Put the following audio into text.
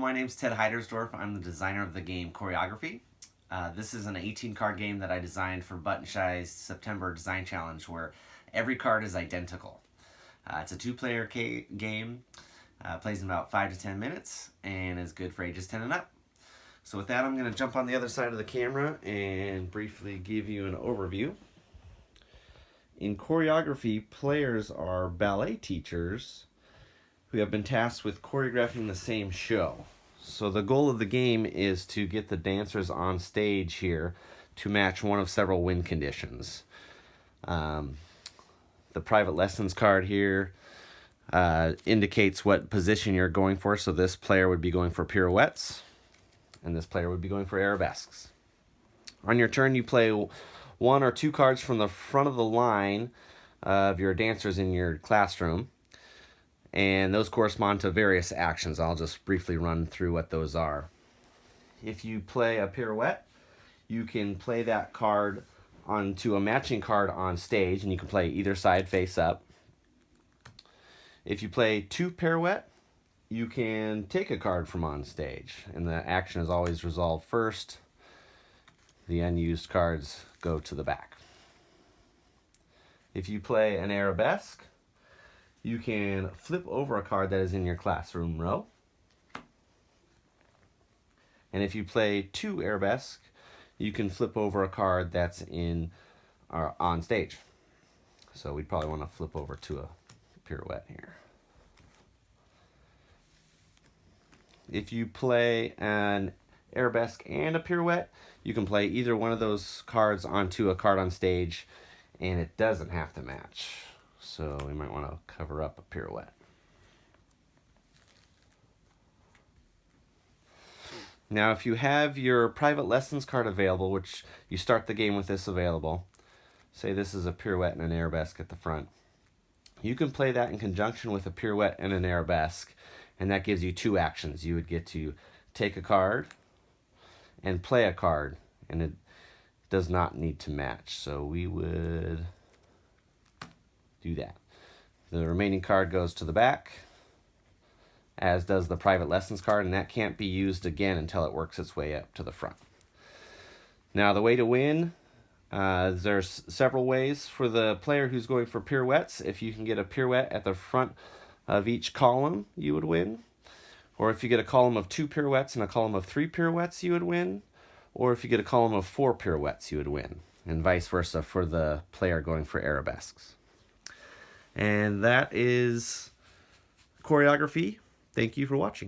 my name's Ted Heidersdorf. I'm the designer of the game Choreography. This is an 18-card game that I designed for Button Shy's September Design Challenge where every card is identical. It's a two-player game, plays in about 5 to 10 minutes, and is good for ages 10 and up. So with that, I'm going to jump on the other side of the camera and briefly give you an overview. In Choreography, players are ballet teachers who have been tasked with choreographing the same show. So the goal of the game is to get the dancers on stage here to match one of several win conditions. The private lessons card here indicates what position you're going for. So this player would be going for pirouettes, and this player would be going for arabesques. On your turn, you play one or two cards from the front of the line of your dancers in your classroom, and those correspond to various actions. I'll just briefly run through what those are. If you play a pirouette, you can play that card onto a matching card on stage, and you can play either side face up. If you play two pirouette, you can take a card from on stage, and the action is always resolved first. The unused cards go to the back. If you play an arabesque, you can flip over a card that is in your classroom row. And if you play two arabesque, you can flip over a card that's on stage. So we'd probably want to flip over to a pirouette here. If you play an arabesque and a pirouette, you can play either one of those cards onto a card on stage, and it doesn't have to match. So we might want to cover up a pirouette. Now, if you have your private lessons card available, which you start the game with this available, say this is a pirouette and an arabesque at the front, you can play that in conjunction with a pirouette and an arabesque, and that gives you two actions. You would get to take a card and play a card, and it does not need to match. So we would do that. The remaining card goes to the back, as does the private lessons card, and that can't be used again until it works its way up to the front. Now, the way to win, there's several ways. For the player who's going for pirouettes, if you can get a pirouette at the front of each column, you would win. Or if you get a column of 2 pirouettes and a column of 3 pirouettes, you would win. Or if you get a column of 4 pirouettes, you would win. And vice versa for the player going for arabesques. And that is Choreography. Thank you for watching.